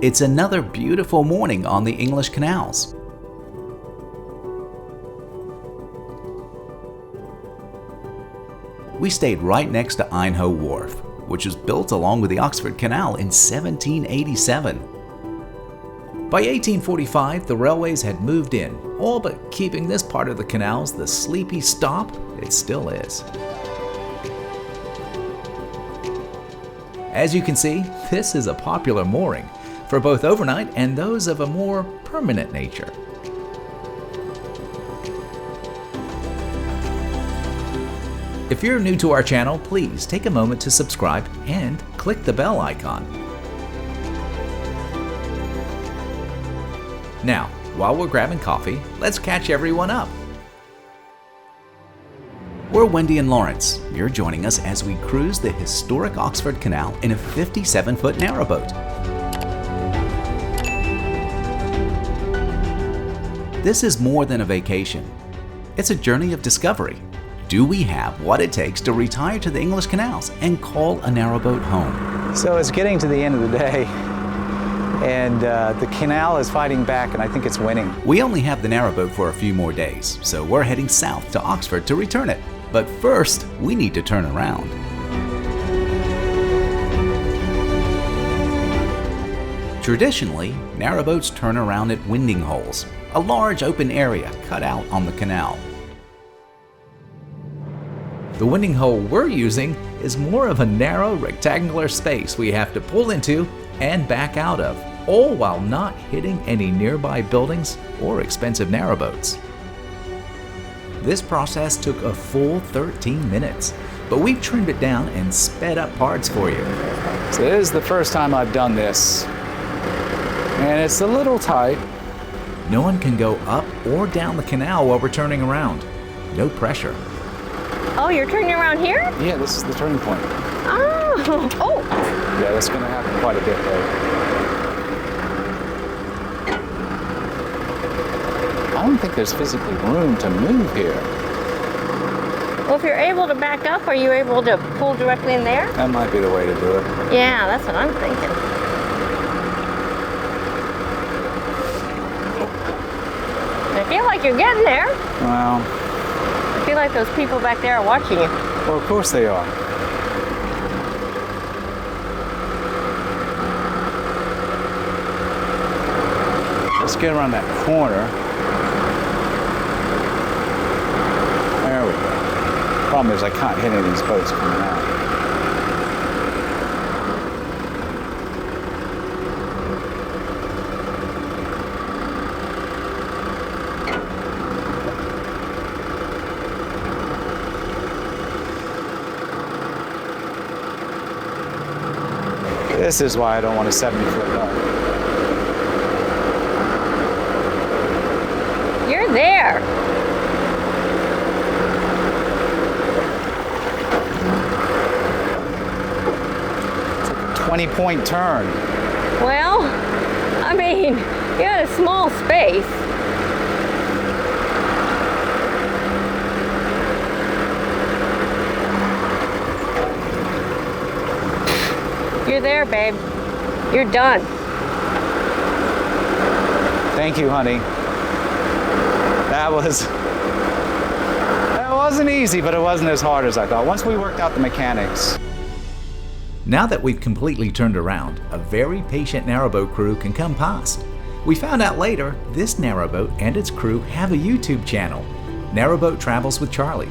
It's another beautiful morning on the English canals. We stayed right next to Aynhoe Wharf, which was built along with the Oxford Canal in 1787. By 1845, the railways had moved in, all but keeping this part of the canals the sleepy stop it still is. As you can see, this is a popular mooring for both overnight and those of a more permanent nature. If you're new to our channel, please take a moment to subscribe and click the bell icon. Now, while we're grabbing coffee, let's catch everyone up. We're Wendy and Lawrence. You're joining us as we cruise the historic Oxford Canal in a 57-foot narrowboat. This is more than a vacation. It's a journey of discovery. Do we have what it takes to retire to the English canals and call a narrowboat home? So it's getting to the end of the day, and the canal is fighting back, and I think it's winning. We only have the narrowboat for a few more days, so we're heading south to Oxford to return it. But first, we need to turn around. Traditionally, narrowboats turn around at winding holes, a large open area cut out on the canal. The winding hole we're using is more of a narrow rectangular space we have to pull into and back out of, all while not hitting any nearby buildings or expensive narrowboats. This process took a full 13 minutes, but we've trimmed it down and sped up parts for you. So this is the first time I've done this, and it's a little tight. No one can go up or down the canal while we're turning around. No pressure. Oh, you're turning around here? Yeah, this is the turning point. Oh, oh. Yeah, that's going to happen quite a bit, though. I don't think there's physically room to move here. Well, if you're able to back up, are you able to pull directly in there? That might be the way to do it. Yeah, that's what I'm thinking. I feel like you're getting there. Well, I feel like those people back there are watching you. well, of course they are. Let's get around that corner. There we go. Problem is I can't hit any of these boats coming out. This is why I don't want a 70-foot boat. You're there. It's like a 20-point turn. Well, I mean, you had a small space. You're there, babe. You're done. Thank you, honey. That wasn't easy, but it wasn't as hard as I thought. Once we worked out the mechanics. Now that we've completely turned around, a very patient narrowboat crew can come past. We found out later, this narrowboat and its crew have a YouTube channel, Narrowboat Travels with Charlie.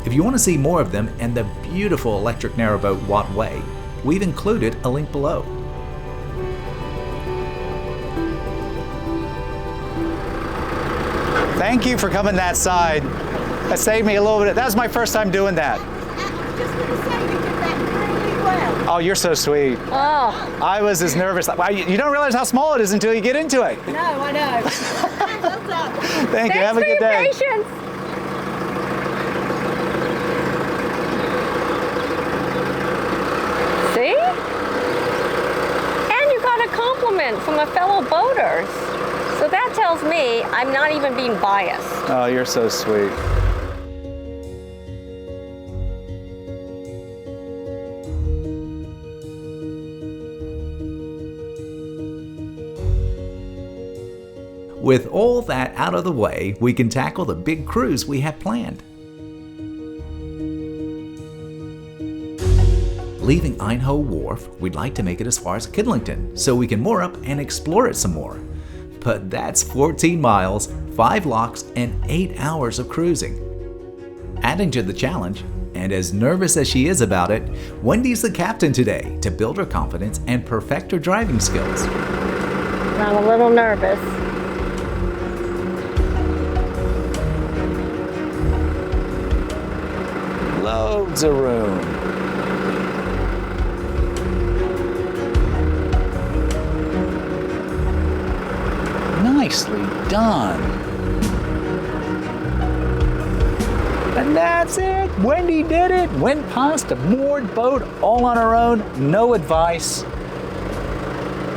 If you want to see more of them and the beautiful electric narrowboat Watt Way, we've included a link below. Thank you for coming that side. That saved me a little bit. That was my first time doing that. I was just going to say you did that really well. Oh, you're so sweet. Oh, I was as nervous. Wow, you don't realize how small it is until you get into it. No, I know. Well done. Thank you. Have a good day. Thanks for your patience. See? And you got a compliment from a fellow boaters. So that tells me I'm not even being biased. Oh, you're so sweet. With all that out of the way, we can tackle the big cruise we have planned. Leaving Aynhoe Wharf, we'd like to make it as far as Kidlington so we can moor up and explore it some more. But that's 14 miles, 5 locks, and 8 hours of cruising. Adding to the challenge, and as nervous as she is about it, Wendy's the captain today to build her confidence and perfect her driving skills. I'm a little nervous. Loads of room. Nicely done. And that's it. Wendy did it. Went past a moored boat all on her own. No advice.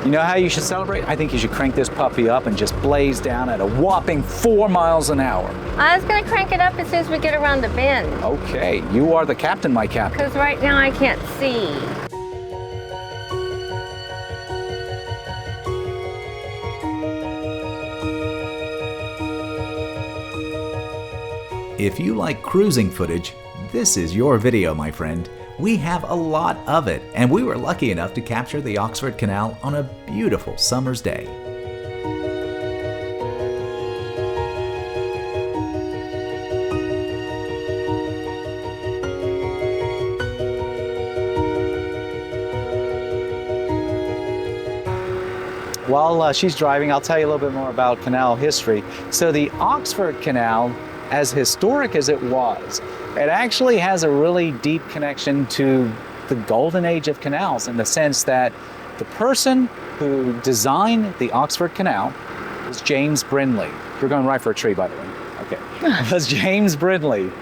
You know how you should celebrate? I think you should crank this puppy up and just blaze down at a whopping 4 miles an hour. I was gonna crank it up as soon as we get around the bend, Okay, you are the captain, my captain. because right now I can't see. If you like cruising footage, this is your video, my friend. We have a lot of it, and we were lucky enough to capture the Oxford Canal on a beautiful summer's day. While she's driving, I'll tell you a little bit more about canal history. So the Oxford Canal, as historic as it was, it actually has a really deep connection to the golden age of canals, in the sense that the person who designed the Oxford Canal was James Brindley. You're going right for a tree, by the way. Okay. It was James Brindley.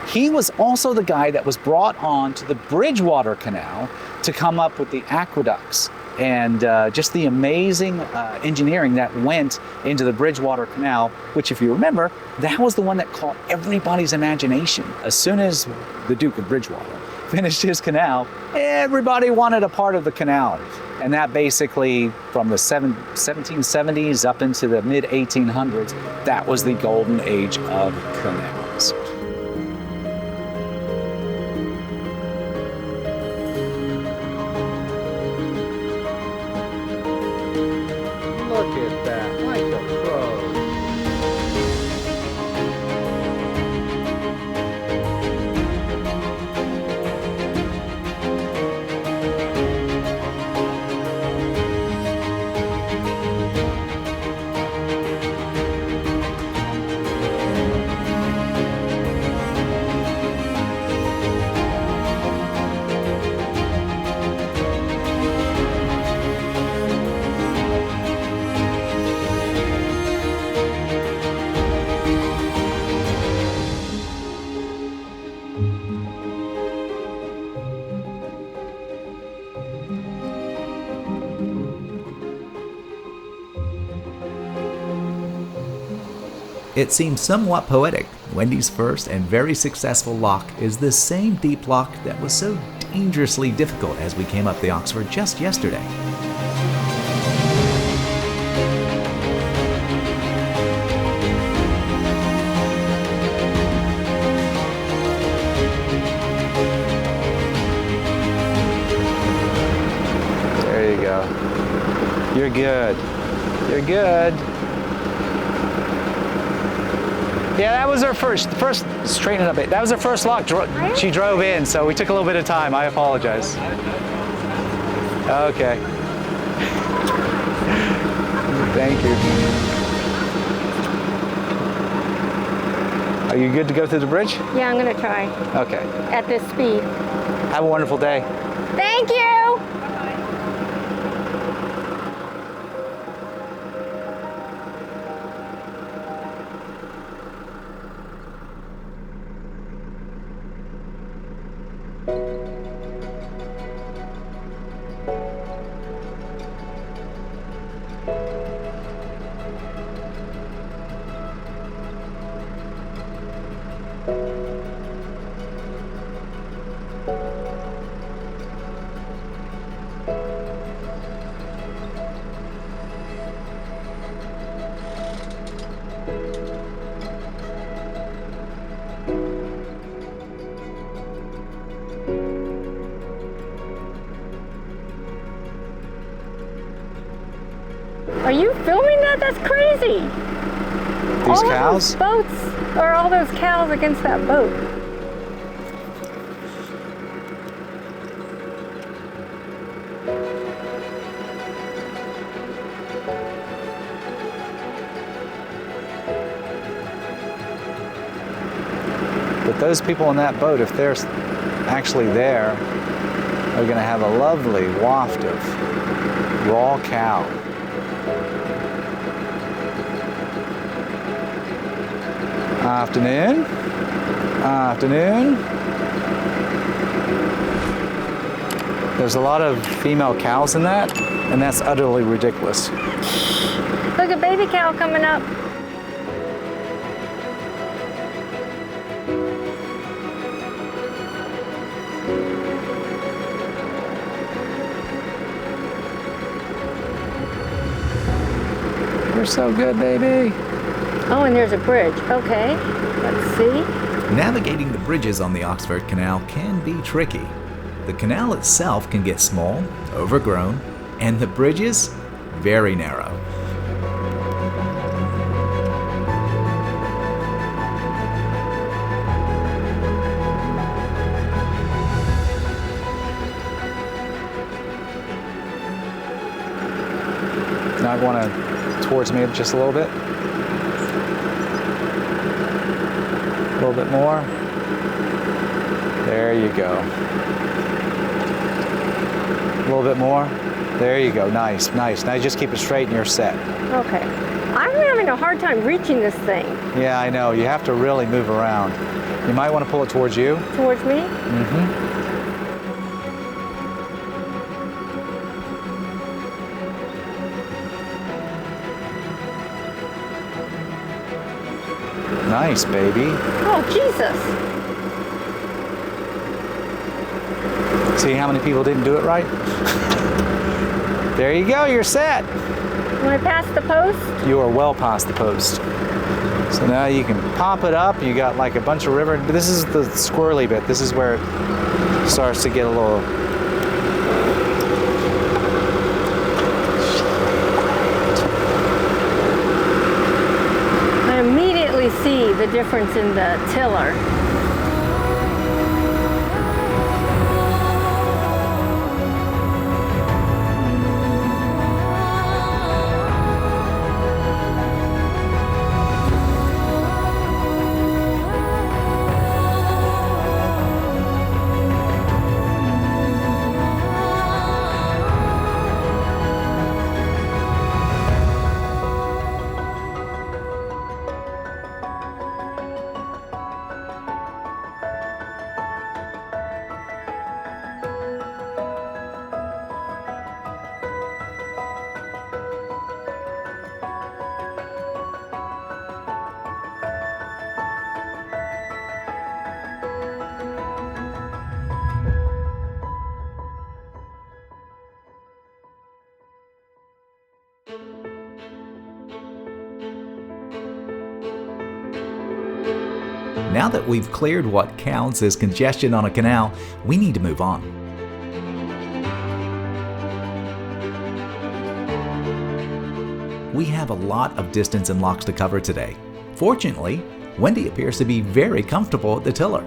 He was also the guy that was brought on to the Bridgewater Canal to come up with the aqueducts and just the amazing engineering that went into the Bridgewater Canal, which, if you remember, that was the one that caught everybody's imagination. As soon as the Duke of Bridgewater finished his canal, everybody wanted a part of the canal. And that basically, from the 1770s up into the mid-1800s, that was the golden age of canals. Look at that, like a pro. It seems somewhat poetic. Wendy's first and very successful lock is the same deep lock that was so dangerously difficult as we came up the Oxford just yesterday. There you go. You're good. You're good. Yeah, that was her first, straighten it up a bit. That was her first lock. She drove in, so we took a little bit of time. I apologize. Okay. Thank you. Are you good to go through the bridge? Yeah, I'm gonna try Okay. at this speed. Have a wonderful day. Thank you! Are you filming that? That's crazy. These all cows? Of those boats, or all those cows against that boat. But those people in that boat, if they're actually there, are going to have a lovely waft of raw cow. Afternoon. Afternoon. There's a lot of female cows in that, and that's utterly ridiculous. Look, a baby cow coming up. You're so good, baby. Oh, and there's a bridge. Okay, let's see. Navigating the bridges on the Oxford Canal can be tricky. The canal itself can get small, overgrown, and the bridges very narrow. Now I want to towards me just a little bit. A little bit more. There you go. A little bit more. There you go. Nice, nice. Now just keep it straight and you're set. Okay. I'm having a hard time reaching this thing. Yeah, I know. You have to really move around. You might want to pull it towards you. Towards me? Mm-hmm. Nice, baby. Oh, Jesus. See how many people didn't do it right? There you go, you're set. Am I past the post? You are well past the post. So now you can pop it up. You got like a bunch of river. This is the squirrely bit. This is where it starts to get a little... I immediately see the difference in the tiller. Now that we've cleared what counts as congestion on a canal, we need to move on. We have a lot of distance and locks to cover today. Fortunately, Wendy appears to be very comfortable at the tiller.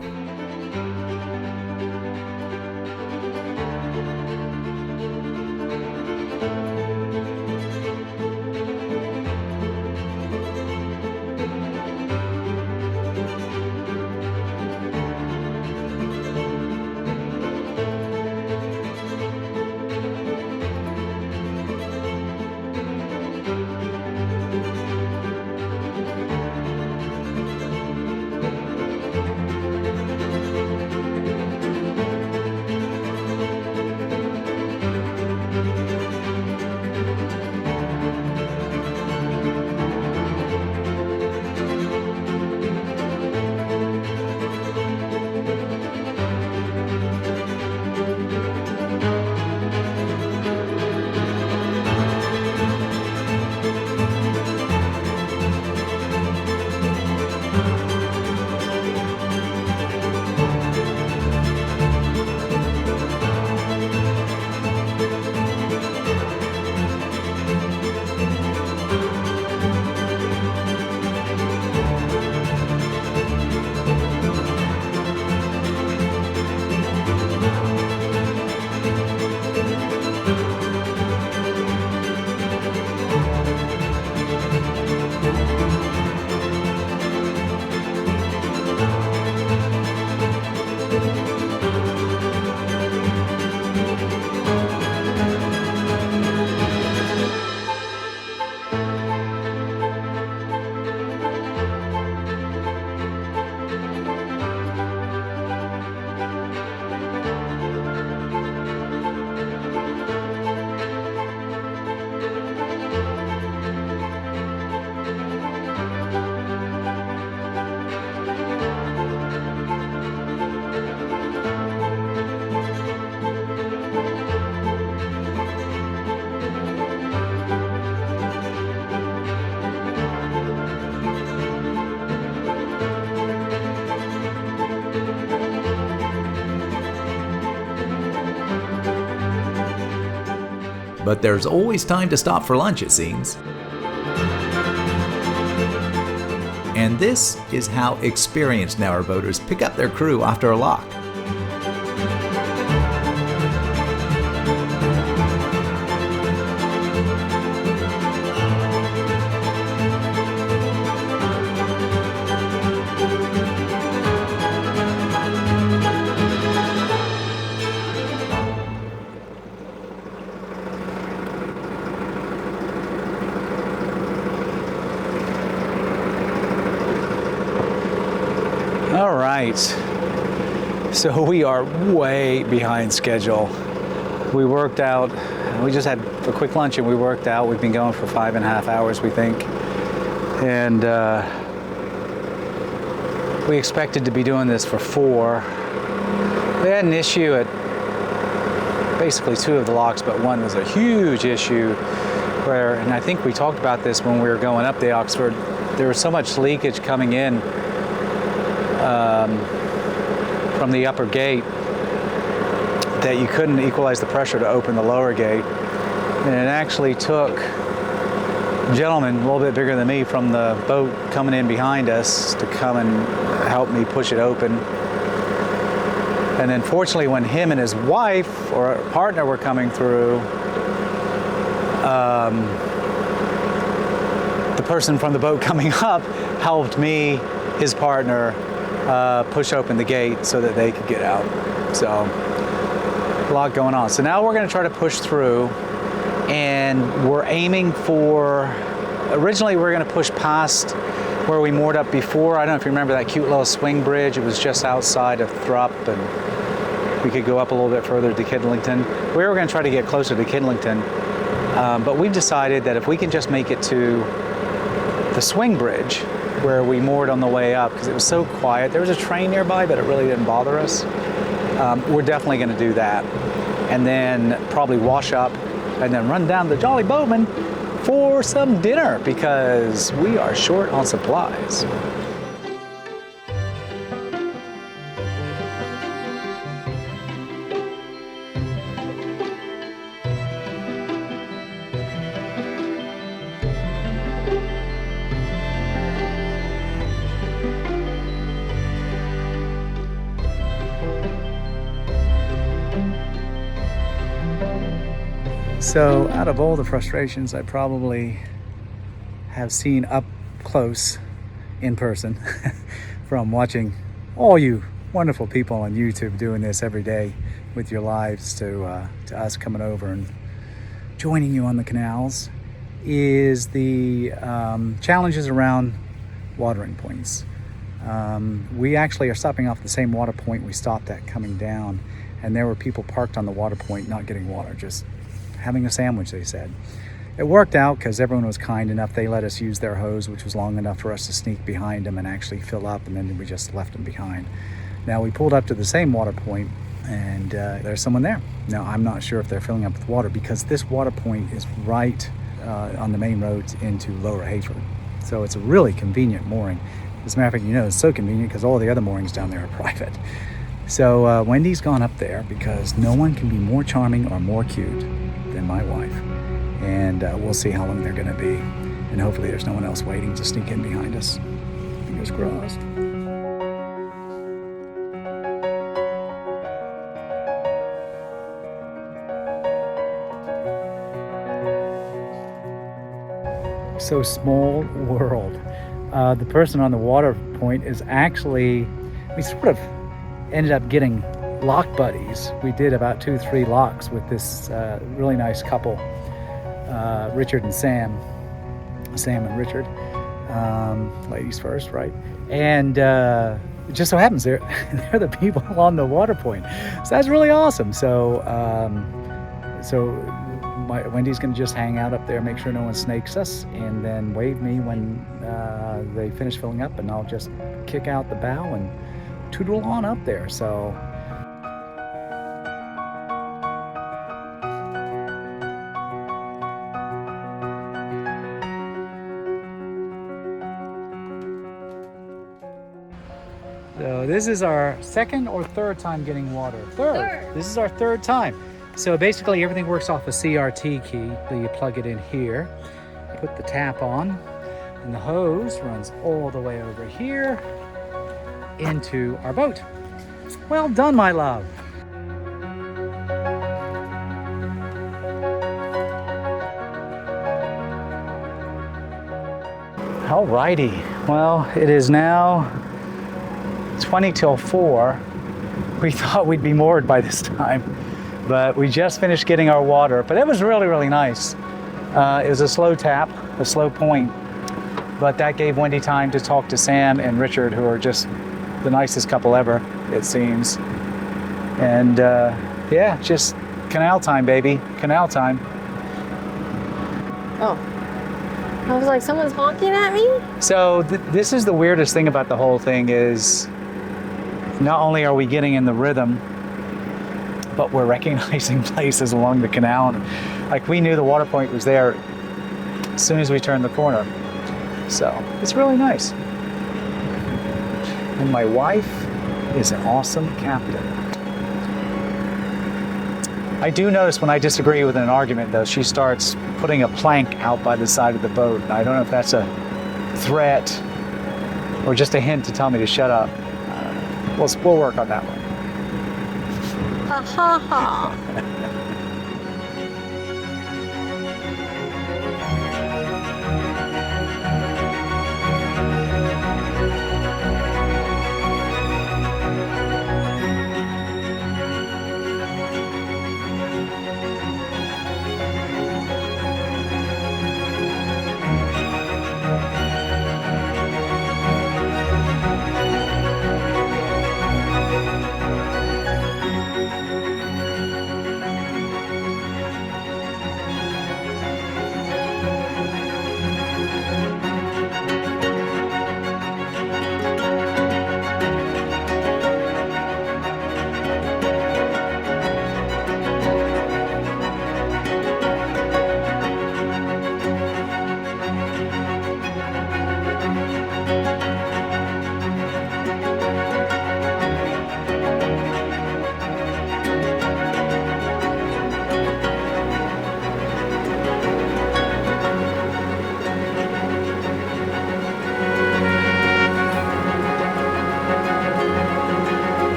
But there's always time to stop for lunch, it seems. And this is how experienced narrowboaters pick up their crew after a lock. All right, so we are way behind schedule. We worked out, we just had a quick lunch and we worked out. We've been going for 5.5 hours, we think. And we expected to be doing this for 4. We had an issue at basically 2 of the locks, but one was a huge issue where, and I think we talked about this when we were going up the Oxford, there was so much leakage coming in from the upper gate that you couldn't equalize the pressure to open the lower gate. And it actually took a gentleman a little bit bigger than me from the boat coming in behind us to come and help me push it open. And then fortunately when him and his wife or partner were coming through, the person from the boat coming up helped me, his partner, push open the gate so that they could get out. So a lot going on. So now we're going to try to push through, and we're aiming for, originally we were going to push past where we moored up before. I don't know if you remember that cute little swing bridge. It was just outside of Thrupp, and we could go up a little bit further to Kidlington. We were going to try to get closer to Kidlington, but we've decided that if we can just make it to the swing bridge where we moored on the way up, because it was so quiet. There was a train nearby, but it really didn't bother us. We're definitely going to do that. And then probably wash up and then run down to Jolly Boatman for some dinner, because we are short on supplies. So out of all the frustrations I probably have seen up close in person from watching all you wonderful people on YouTube doing this every day with your lives to us coming over and joining you on the canals, is the challenges around watering points. We actually are stopping off the same water point we stopped at coming down, and there were people parked on the water point not getting water, just having a sandwich, they said. It worked out because everyone was kind enough. They let us use their hose, which was long enough for us to sneak behind them and actually fill up, and then we just left them behind. Now we pulled up to the same water point, and there's someone there. Now I'm not sure if they're filling up with water, because this water point is right on the main roads into Lower Hayford. So it's a really convenient mooring. As a matter of fact, you know, it's so convenient because all the other moorings down there are private. So Wendy's gone up there because no one can be more charming or more cute than my wife. And we'll see how long they're going to be. And hopefully there's no one else waiting to sneak in behind us. Fingers crossed. So small world. The person on the water point is actually, we sort of ended up getting lock buddies. We did about 2-3 locks with this really nice couple, Richard and Sam and Richard, ladies first, right? And it just so happens they're the people on the water point. So that's really awesome. So Wendy's gonna just hang out up there, make sure no one snakes us, and then wave me when they finish filling up, and I'll just kick out the bow and tootle on up there. So this is our second or third time getting water. Third. This is our third time. So basically everything works off a CRT key. So you plug it in here, put the tap on, and the hose runs all the way over here into our boat. Well done, my love. Alrighty, well, it is now 20 till 4. We thought we'd be moored by this time, but we just finished getting our water, but it was really, really nice. It was a slow tap, a slow point, but that gave Wendy time to talk to Sam and Richard, who are just the nicest couple ever, it seems. And yeah, just canal time, baby, canal time. Oh. I was like, someone's honking at me? So this is the weirdest thing about the whole thing is not only are we getting in the rhythm, but we're recognizing places along the canal. And, like, we knew the water point was there as soon as we turned the corner. So it's really nice. And my wife is an awesome captain. I do notice when I disagree with an argument, though, she starts putting a plank out by the side of the boat. I don't know if that's a threat or just a hint to tell me to shut up. We'll work on that one. Ha ha ha.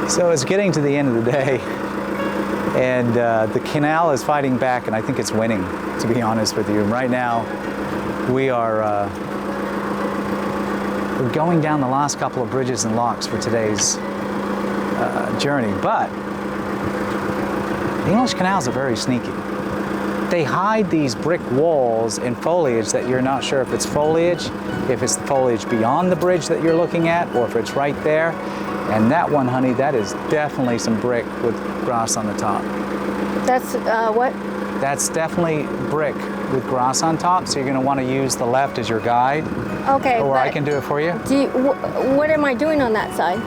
So it's getting to the end of the day, and the canal is fighting back, and I think it's winning, to be honest with you. And right now, we're going down the last couple of bridges and locks for today's journey. But the English canals are very sneaky. They hide these brick walls in foliage that you're not sure if it's foliage, if it's the foliage beyond the bridge that you're looking at, or if it's right there. And that one, honey, that is definitely some brick with grass on the top. That's what? That's definitely brick with grass on top, so you're going to want to use the left as your guide. Okay. Or I can do it for you. What am I doing on that side?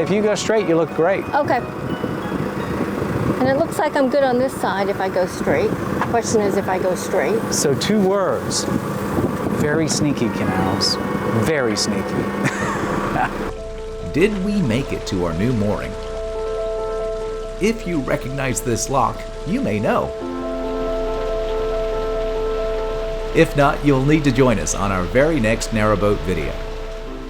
If you go straight, you look great. Okay. And it looks like I'm good on this side if I go straight. Question is if I go straight. So 2 words. Very sneaky canals. Very sneaky. Did we make it to our new mooring? If you recognize this lock, you may know. If not, you'll need to join us on our very next narrowboat video.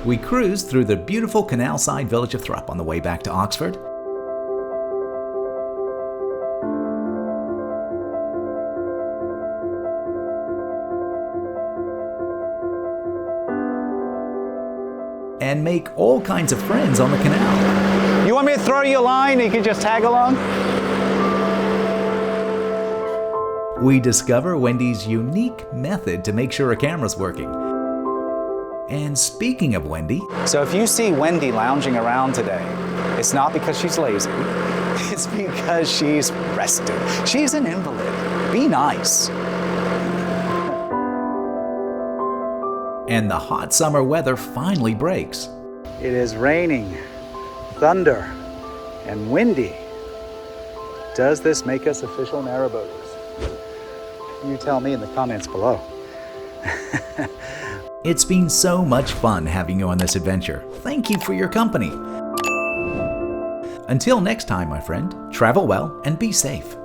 We cruised through the beautiful canal-side village of Thrupp on the way back to Oxford. And make all kinds of friends on the canal. You want me to throw you a line and you can just tag along? We discover Wendy's unique method to make sure a camera's working. And speaking of Wendy... So if you see Wendy lounging around today, it's not because she's lazy. It's because she's rested. She's an invalid. Be nice. And the hot summer weather finally breaks. It is raining, thunder, and windy. Does this make us official narrowboaters? You tell me in the comments below. It's been so much fun having you on this adventure. Thank you for your company. Until next time, my friend, travel well and be safe.